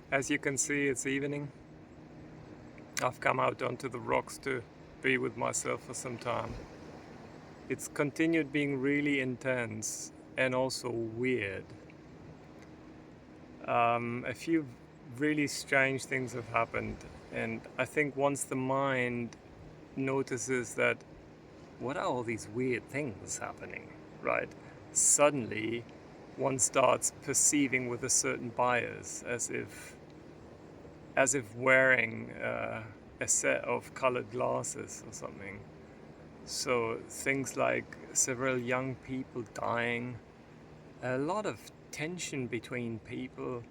As you can see, it's evening. I've come out onto the rocks to be with myself for some time. It's continued being really intense and also weird. A few really strange things have happened, and I think once the mind notices that what are all these weird things happening, right? Suddenly, one starts perceiving with a certain bias, as if wearing a set of colored glasses or something. So things like several young people dying, a lot of tension between people.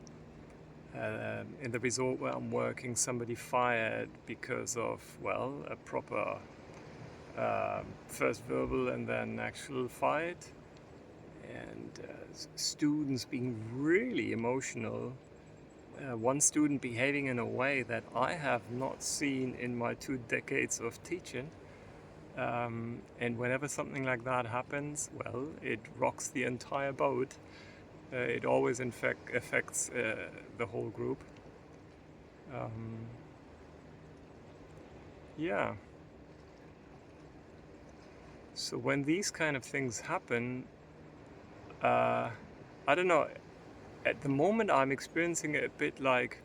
In the resort where I'm working, somebody fired because of, well, a proper first verbal and then actual fight. And students being really emotional. One student behaving in a way that I have not seen in my 2 decades of teaching. And whenever something like that happens, well, it rocks the entire boat. It always in fact affects the whole group. Um, yeah. So when these kind of things happen, I don't know. At the moment, I'm experiencing it a bit like,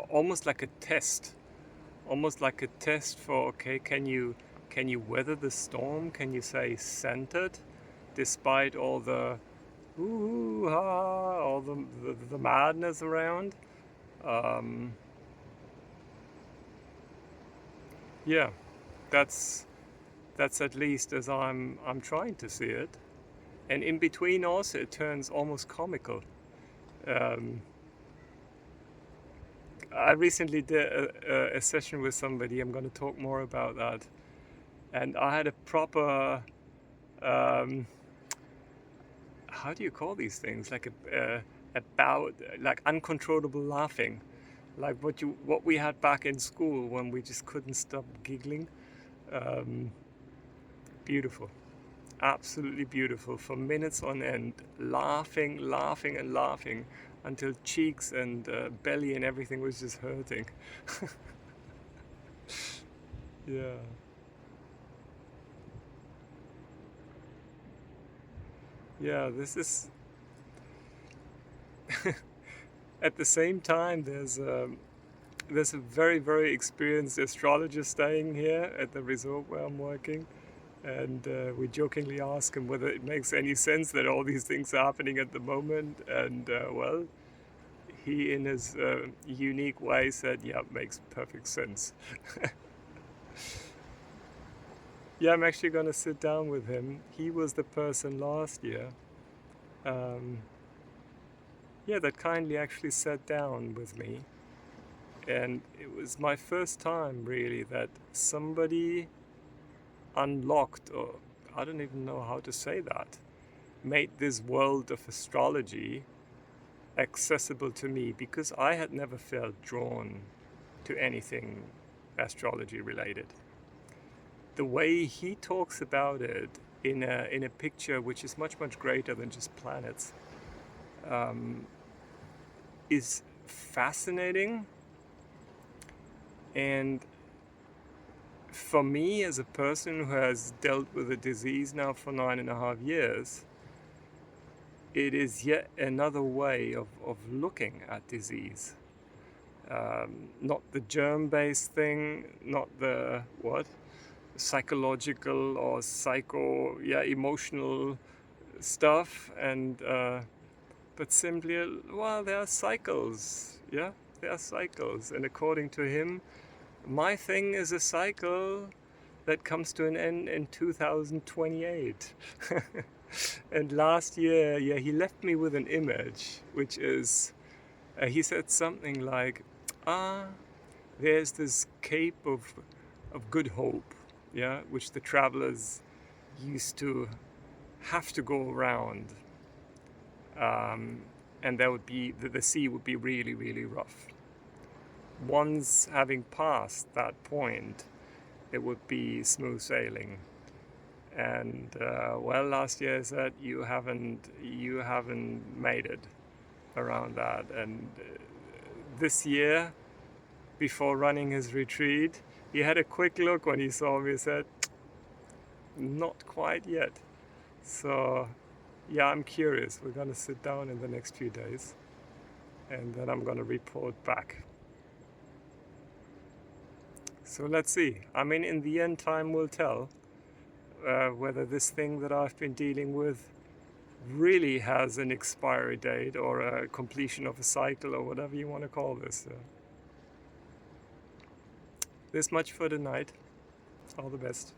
almost like a test, almost like a test for, okay, can you weather the storm? Can you stay centered despite all the ooh ha, all the madness around? Um, yeah, that's that's at least as I'm trying to see it. And in between also it turns almost comical. Um, I recently did a session with somebody. I'm going to talk more about that. And I had a proper, um, how do you call these things? Like a bout, like uncontrollable laughing, like what we had back in school when we just couldn't stop giggling. Um, Beautiful, absolutely beautiful for minutes on end, laughing, laughing, and laughing until cheeks and belly and everything was just hurting. Yeah. Yeah, this is at the same time there's a very very experienced astrologer staying here at the resort where I'm working, and we jokingly ask him whether it makes any sense that all these things are happening at the moment, and well, he in his unique way said, yeah, it makes perfect sense. Yeah, I'm actually going to sit down with him. He was the person last year, um, yeah, that kindly actually sat down with me. And it was my first time, really, that somebody unlocked, or I don't even know how to say that, made this world of astrology accessible to me, because I had never felt drawn to anything astrology related. The way he talks about it in a picture which is much, much greater than just planets, um, is fascinating. And for me, as a person who has dealt with a disease now for 9.5 years, it is yet another way of looking at disease. Not the germ-based thing, not the what? Psychological or emotional stuff, and but simply, well, there are cycles, yeah? There are cycles, and according to him, my thing is a cycle that comes to an end in 2028. And last year, yeah, he left me with an image, which is, he said something like, ah, there's this Cape of Good Hope, yeah, which the travelers used to have to go around. And there would be, the sea would be really, really rough. Once having passed that point, it would be smooth sailing. And well, last year I said you haven't made it. around that. And this year, before running his retreat, he had a quick look when he saw me. He said, not quite yet. So yeah, I'm curious. We're going to sit down in the next few days, and then I'm going to report back. So let's see. I mean, in the end, time will tell whether this thing that I've been dealing with really has an expiry date or a completion of a cycle or whatever you want to call this. This much for tonight. All the best.